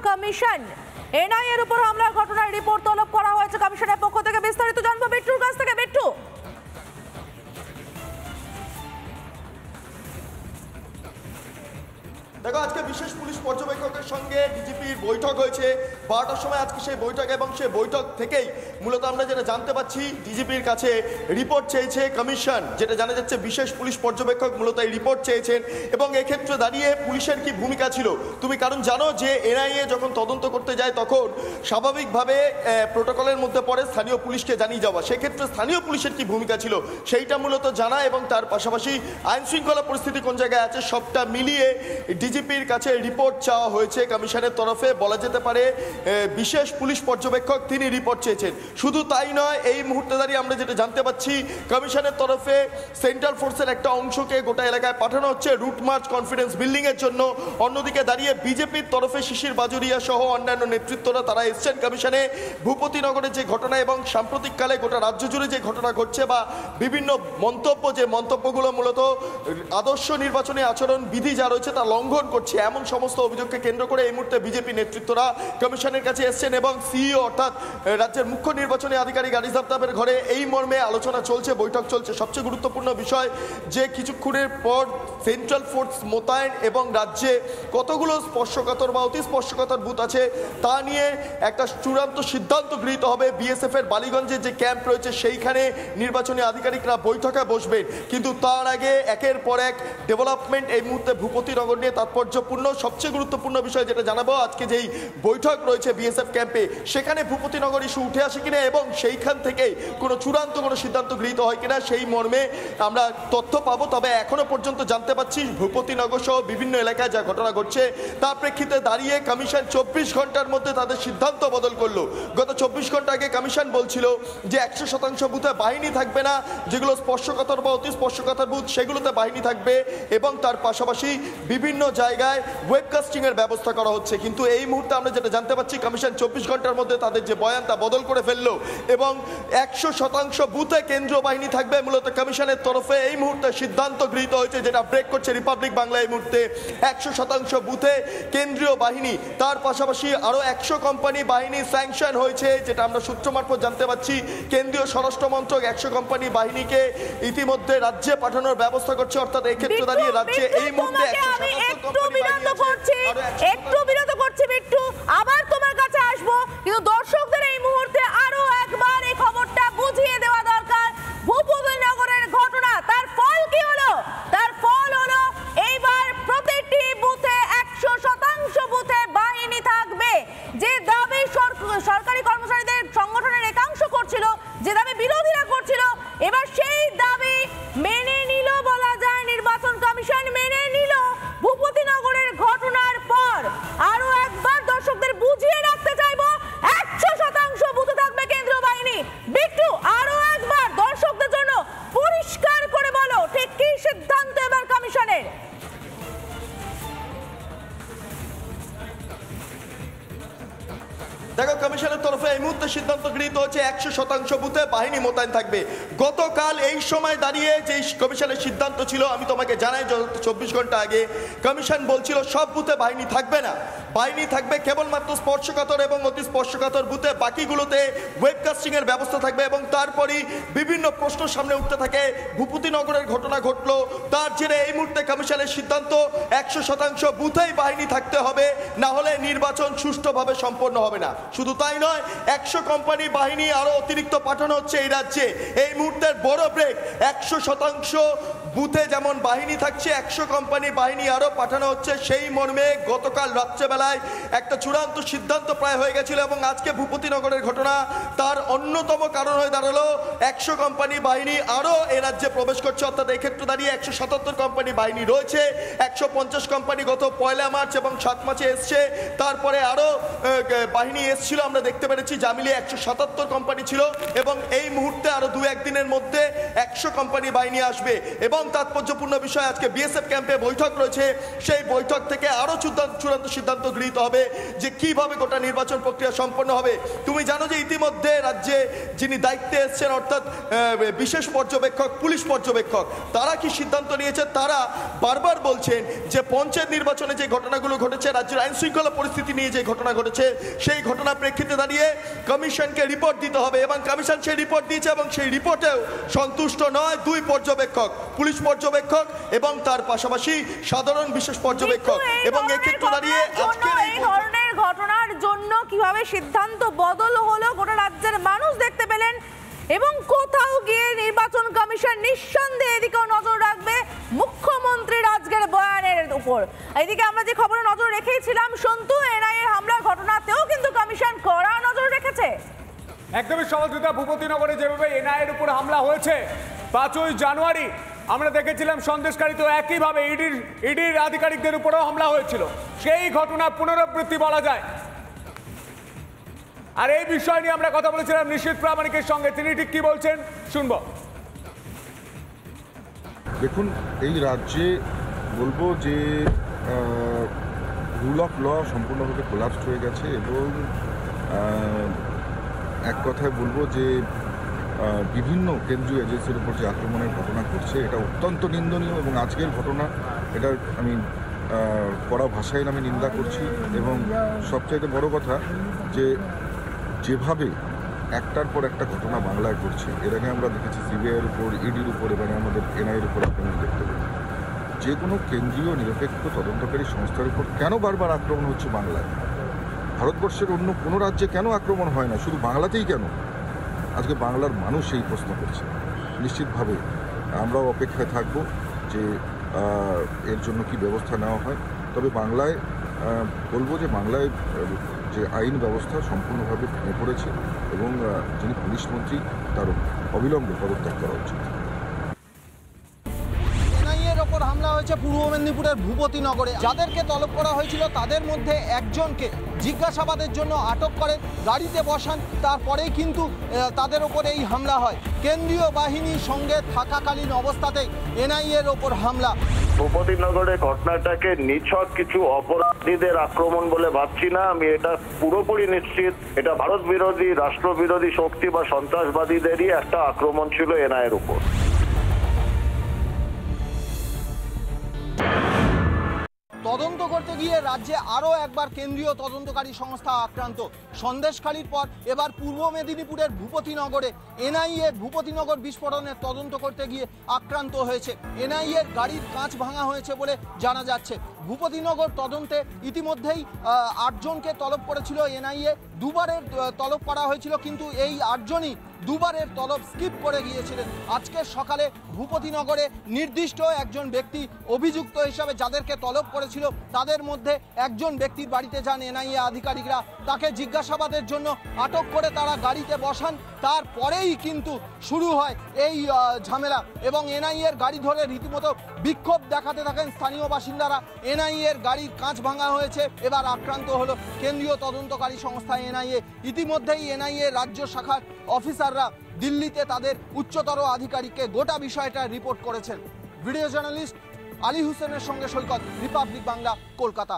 Commission. এনআইএর উপর হামলার ঘটনার রিপোর্ট তলব করা হয়েছে কমিশনের পক্ষ থেকে। বিস্তারিত জানবো বিট্টুর কাছ থেকে। বিট্টু, দেখো, আজকে বিশেষ পুলিশ পর্যবেক্ষকের সঙ্গে ডিজিপির বৈঠক হয়েছে 12টার সময় আজকে সেই বৈঠক, এবং সেই বৈঠক থেকেই মূলত আমরা যেটা জানতে পাচ্ছি ডিজিপির কাছে রিপোর্ট চেয়েছে কমিশন। যেটা জানা যাচ্ছে বিশেষ পুলিশ পর্যবেক্ষক মূলত এই রিপোর্ট চেয়েছেন, এবং এক্ষেত্রে দাঁড়িয়ে পুলিশের কি ভূমিকা ছিল তুমি কারণ জানো যে এনআইএ যখন তদন্ত করতে যায় তখন স্বাভাবিকভাবে প্রোটোকলের মধ্যে পড়ে স্থানীয় পুলিশকে জানিয়ে যাওয়া। সেক্ষেত্রে স্থানীয় পুলিশের কি ভূমিকা ছিল সেইটা মূলত জানা, এবং তার পাশাপাশি আইন শৃঙ্খলা পরিস্থিতি কোন জায়গায় আছে সবটা মিলিয়ে ডিজিপির কাছে রিপোর্ট চাওয়া হয়েছে কমিশনের তরফে। বলা যেতে পারে বিশেষ পুলিশ পর্যবেক্ষক তিনি রিপোর্ট চেয়েছেন। শুধু তাই নয়, এই মুহূর্তে দাঁড়িয়ে আমরা যেটা জানতে পাচ্ছি কমিশনের তরফে সেন্ট্রাল ফোর্সের একটা অংশকে গোটা এলাকায় পাঠানো হচ্ছে রুট মার্চ কনফিডেন্স বিল্ডিং এর জন্য। অন্যদিকে দাঁড়িয়ে বিজেপির তরফে শিশির বাজুরিয়া সহ অন্যান্য নেতৃত্বরা তারা এসছেন কমিশনে। ভূপতিনগরের যে ঘটনা এবং সাম্প্রতিককালে গোটা রাজ্য জুড়ে যে ঘটনা ঘটছে বা বিভিন্ন মন্তব্য, যে মন্তব্যগুলো মূলত আদর্শ নির্বাচনী আচরণ বিধি যা রয়েছে তা লঙ্ঘন করছে, এমন সমস্ত অভিযোগকে কেন্দ্র করে এই মুহূর্তে বিজেপি নেতৃত্বরা কমিশনের কাছে এসছেন, এবং সিইও অর্থাৎ রাজ্যের মুখ্য নির্বাচনী আধিকারিক আরিজ আফতাবের ঘরে এই মর্মে আলোচনা চলছে, বৈঠক চলছে। সবচেয়ে গুরুত্বপূর্ণ বিষয় যে কিছুক্ষণের পর সেন্ট্রাল ফোর্স মোতায়েন এবং রাজ্যে কতগুলো স্পর্শকাতর বা অতি স্পর্শকাতর বুথ আছে তা নিয়ে একটা চূড়ান্ত সিদ্ধান্ত গৃহীত হবে। বিএসএফ এর বালিগঞ্জে যে ক্যাম্প রয়েছে সেইখানে নির্বাচনী আধিকারিকরা বৈঠকে বসবেন, কিন্তু তার আগে একের পর এক ডেভেলপমেন্ট এই মুহূর্তে ভূপতিনগর নিয়ে তাৎপর্যপূর্ণ। সবচেয়ে গুরুত্বপূর্ণ বিষয় যেটা জানাবো, আজকে যেই বৈঠক রয়েছে বিএসএফ ক্যাম্পে সেখানে ভূপতিনগর ইস্যু উঠে আসে কিনা এবং সেইখান থেকে কোনো চূড়ান্ত কোনো সিদ্ধান্ত গৃহীত হয় কিনা সেই মর্মে আমরা তথ্য পাবো। তবে এখনো পর্যন্ত জানতে পাচ্ছি ভূপতিনগর সহ বিভিন্ন এলাকায় যা ঘটনা ঘটছে তার প্রেক্ষিতে দাঁড়িয়ে কমিশন 24 ঘন্টার মধ্যে তাদের সিদ্ধান্ত বদল করলো। গত 24 ঘন্টা আগে কমিশন বলছিল যে 100% বুথে বাহিনী থাকবে না, যেগুলো স্পর্শকাতর বা অতি স্পর্শকাতর বুথ সেগুলোতে বাহিনী থাকবে, এবং তার পাশাপাশি বিভিন্ন জায়গায় ওয়েবকাস্টিং এর ব্যবস্থা করা হচ্ছে। কিন্তু এই মুহূর্তে আমরা যেটা জানতে পাচ্ছি কমিশন 24 ঘন্টার মধ্যে তাদের যে বয়ান তা বদল করে ফেললো, এবং 100% বুথে কেন্দ্রীয় বাহিনী থাকবে। মূলত কমিশনের তরফে এই মুহূর্তে সিদ্ধান্ত গৃহীত হয়েছে, যেটা ব্রেক করছে রিপাবলিক বাংলা। এই মুহূর্তে 100% বুথে কেন্দ্রীয় বাহিনী, তার পাশাপাশি আরো 100 কোম্পানি বাহিনী স্যাংশন হয়েছে, যেটা আমরা সূত্র মারফত জানতে পাচ্ছি। কেন্দ্রীয় স্বরাষ্ট্র মন্ত্রক 100 কোম্পানি বাহিনীকে ইতিমধ্যে রাজ্যে পাঠানোর ব্যবস্থা করছে। অর্থাৎ এই ক্ষেত্রে দাঁড়িয়ে রাজ্যে এই মুহূর্তে একটু বিরত করছি বিট্টু, আবার তোমার কাছে আসবো, কিন্তু দর্শকদের এই মুহূর্তে আরো একবার এই খবরটা বুঝিয়ে দেওয়া দরকার। ভূপতিনগরের ঘটনা, তার ফল কি হলো? তার ফল হলো এইবার প্রতিটি বুথে 100% বুথে বাহিনী থাকবে। যে দাবি সরকারি কর্মচারীদের সংগঠনের একাংশ করছিল, যে দাবি বিরোধীরা করছিল, এবার সেই দাবি মেনে নিল বলা যায় নির্বাচন কমিশন, মেনে নিল। ভূপতিনগরের ঘটনার পর আরো একবার দর্শকদের বুঝিয়ে রাখতে চাইবো 100% বুথে থাকবে কেন্দ্রীয় বাহিনী। বিট্টু, আরো একবার দর্শকদের জন্য পরিষ্কার করে বলো ঠিক কি সিদ্ধান্ত এবার কমিশনের? দেখো, কমিশনের তরফে এই মুহূর্তে সিদ্ধান্ত গৃহীত হচ্ছে 100% বুথে বাহিনী মোতায়েন থাকবে। গতকাল এই সময় দাঁড়িয়ে যে কমিশনের সিদ্ধান্ত ছিল আমি তোমাকে জানাই 24 ঘন্টা আগে কমিশন বলছিল সব বুথে বাহিনী থাকবে না, বাহিনী থাকবে কেবলমাত্র স্পর্শকাতর এবং অতি স্পর্শকাতর বুথে, বাকিগুলোতে ওয়েবকাস্টিং এর ব্যবস্থা থাকবে। এবং তারপরই বিভিন্ন প্রশ্ন সামনে উঠতে থাকে। ভূপতিনগরের ঘটনা ঘটলো, তার জেরে এই মুহূর্তে কমিশনের সিদ্ধান্ত 100% বুথেই বাহিনী থাকতে হবে, না হলে নির্বাচন সুষ্ঠুভাবে সম্পন্ন হবে না। শুধু তাই নয়, 100 কোম্পানি বাহিনী আরো অতিরিক্ত পাঠানো হচ্ছে এই রাজ্যে। এই মুহূর্তের বড় ব্রেক, 100% বুথে যেমন বাহিনী থাকছে 100 কোম্পানি বাহিনী আরো পাঠানো হচ্ছে, সেই মর্মে গতকাল রাত্রেবেলায় একটা চূড়ান্ত সিদ্ধান্ত প্রায় হয়ে গেছিল। এবং আজকে ভূপতিনগরের ঘটনা তার অন্যতম কারণ হয়ে দাঁড়ালো 100 কোম্পানি বাহিনী আরো এ রাজ্যে প্রবেশ করছে। অর্থাৎ এই ক্ষেত্রে দাঁড়িয়ে 177 কোম্পানি বাহিনী রয়েছে, 150 কোম্পানি গত 1 মার্চ এবং 7 মার্চে এসছে, তারপরে আরো বাহিনী এসছিল আমরা দেখতে পেরেছি, যা মিলিয়ে 177 কোম্পানি ছিল, এবং এই মুহূর্তে আরো 2-1 দিনের মধ্যে 100 কোম্পানি বাহিনী আসবে। এবং তাৎপর্যপূর্ণ বিষয়, আজকে বিএসএফ ক্যাম্পে বৈঠক রয়েছে। সেই বৈঠক থেকে আরো চূড়ান্ত সিদ্ধান্ত গৃহীত হবে যে কিভাবে গোটা নির্বাচন প্রক্রিয়া সম্পন্ন হবে। তুমি জানো যে ইতিমধ্যে রাজ্যে যিনি দায়িত্বে এসেছেন, অর্থাৎ বিশেষ পর্যবেক্ষক, পুলিশ পর্যবেক্ষক, তারা কি সিদ্ধান্ত নিয়েছে? তারা বারবার বলছেন যে পঞ্চায়েত নির্বাচনে যে ঘটনাগুলো ঘটেছে, রাজ্যের আইন শৃঙ্খলা পরিস্থিতি নিয়ে যে ঘটনা ঘটেছে, সেই ঘটনা প্রেক্ষিতে দাঁড়িয়ে কমিশনকে রিপোর্ট দিতে হবে, এবং কমিশন সেই রিপোর্ট দিয়েছে এবং সেই রিপোর্টেও সন্তুষ্ট নয় দুই পর্যবেক্ষক, পুলিশ পর্যবেক্ষক এবং তার পাশাপাশি সাধারণ বিশেষ পর্যবেক্ষক। এবং এক্ষেত্রে দাঁড়িয়ে আজকের এই ধরনের ঘটনার জন্য কিভাবে সিদ্ধান্ত বদল হলো গোটা রাজ্যের মানুষ দেখতে পেলেন, এবং কোথাও গিয়ে নির্বাচন কমিশন নিঃসন্দেহে এদিকেও নজর রাখবে মুখ্যমন্ত্রীর আজকের বয়ানের উপর। এদিকে আমরা যে খবরে নজর রেখেছিলাম সন্তু, এনআইএ হামলার ঘটনাতেও কিন্তু কমিশন কড়া নজর রেখেছে। একদমই সহযোগিতা, ভূপতিনগরে যেভাবে এনআইএর উপর হামলা হয়েছে 5ই জানুয়ারি আমরা দেখেছিলাম, সন্দেশকারীতে একইভাবে ইডির আধিকারিকদের উপরেও হামলা হয়েছিল। সেই ঘটনা পুনরাবৃত্তি বলা যায়। আর এই বিষয় নিয়ে আমরা কথা বলেছিলাম নিশীথ প্রামাণিকের সঙ্গে, তিনি ঠিক কি বলছেন শুনবো। দেখুন, এই রাজ্যে বলবো যে রুল অফ ল সম্পূর্ণভাবে কোলাপসড হয়ে গেছে, এবং এক কথায় বলবো যে বিভিন্ন কেন্দ্রীয় এজেন্সির উপর যে আক্রমণের ঘটনা ঘটছে, এটা অত্যন্ত নিন্দনীয়। এবং আজকের ঘটনা, এটা আমি কড়া ভাষায় আমি নিন্দা করছি। এবং সবচাইতে বড় কথা যে যেভাবে একটার পর একটা ঘটনা বাংলায় ঘটছে, এর আগে আমরা দেখেছি সিবিআইয়ের উপর, ইডির উপর, এবারে আমাদের এনআইএর উপর আক্রমণ দেখতে পাই। যে কোনো কেন্দ্রীয় নিরপেক্ষ তদন্তকারী সংস্থার উপর কেন বারবার আক্রমণ হচ্ছে বাংলায়? ভারতবর্ষের অন্য কোনো রাজ্যে কেন আক্রমণ হয় না, শুধু বাংলাতেই কেন? আজকে বাংলার মানুষ এই প্রশ্ন করছে। নিশ্চিতভাবে আমরাও অপেক্ষায় থাকব যে এর জন্য কি ব্যবস্থা নেওয়া হয়। তবে বাংলায় বলবো যে বাংলায় যে আইন ব্যবস্থা সম্পূর্ণভাবে ভেঙে পড়েছে, এবং যিনি পুলিশ মন্ত্রী, তার অবিলম্বে পদত্যাগ করা উচিত। এনআইএর ওপর হামলা হয়েছে পূর্ব মেদিনীপুরের ভূপতিনগরে। যাদেরকে তলব করা হয়েছিল তাদের মধ্যে একজনকে জিজ্ঞাসাবাদের জন্য আটক করে গাড়িতে বসান, তারপরেই কিন্তু তাদের ওপর এই হামলা হয়। কেন্দ্রীয় বাহিনীর সঙ্গে থাকাকালীন অবস্থাতেই এনআইএর ওপর হামলা। ভূপতিনগরে ঘটনাটাকে নিছক কিছু অপরাধীদের আক্রমণ বলে ভাবছি না, আমি এটা পুরোপুরি নিশ্চিত এটা ভারত বিরোধী, রাষ্ট্রবিরোধী শক্তি বা সন্ত্রাসবাদীদেরই একটা আক্রমণ ছিল এনআইএর উপর। তদন্ত করতে গিয়ে রাজ্যে আরও একবার কেন্দ্রীয় তদন্তকারী সংস্থা আক্রান্ত। সন্দেশখালীর পর এবার পূর্ব মেদিনীপুরের ভূপতিনগরে এনআইএ ভূপতিনগর বিস্ফোরণের তদন্ত করতে গিয়ে আক্রান্ত হয়েছে। এনআইএর গাড়ির কাঁচ ভাঙা হয়েছে বলে জানা যাচ্ছে। ভূপতিনগর তদন্তে ইতিমধ্যেই 8 জনকে তলব করেছিল এনআইএ। দুবারের তলব করা হয়েছিল, কিন্তু এই 8 জনই দুবারের তলব স্কিপ করে গিয়েছিলেন। আজকের সকালে ভূপতিনগরে নির্দিষ্ট একজন ব্যক্তি অভিযুক্ত হিসাবে যাদেরকে তলব করেছিল, তাদের মধ্যে একজন ব্যক্তির বাড়িতে যান এনআইএ আধিকারিকরা। তাকে জিজ্ঞাসাবাদের জন্য আটক করে তারা গাড়িতে বসান। তারপরেই কিন্তু শুরু হয় এই ঝামেলা, এবং এনআইএর গাড়ি ধরে রীতিমতো বিক্ষোভ দেখাতে থাকেন স্থানীয় বাসিন্দারা। এনআইএর গাড়ির কাঁচ ভাঙা হয়েছে। এবার আক্রান্ত হলো কেন্দ্রীয় তদন্তকারী সংস্থা এনআইএ। ইতিমধ্যেই এনআইএ রাজ্য শাখার অফিসাররা দিল্লিতে তাদের উচ্চতর আধিকারিককে গোটা বিষয়টা রিপোর্ট করেছেন। ভিডিও জার্নালিস্ট আলী হোসেনের সঙ্গে সৈকত, রিপাবলিক বাংলা, কলকাতা।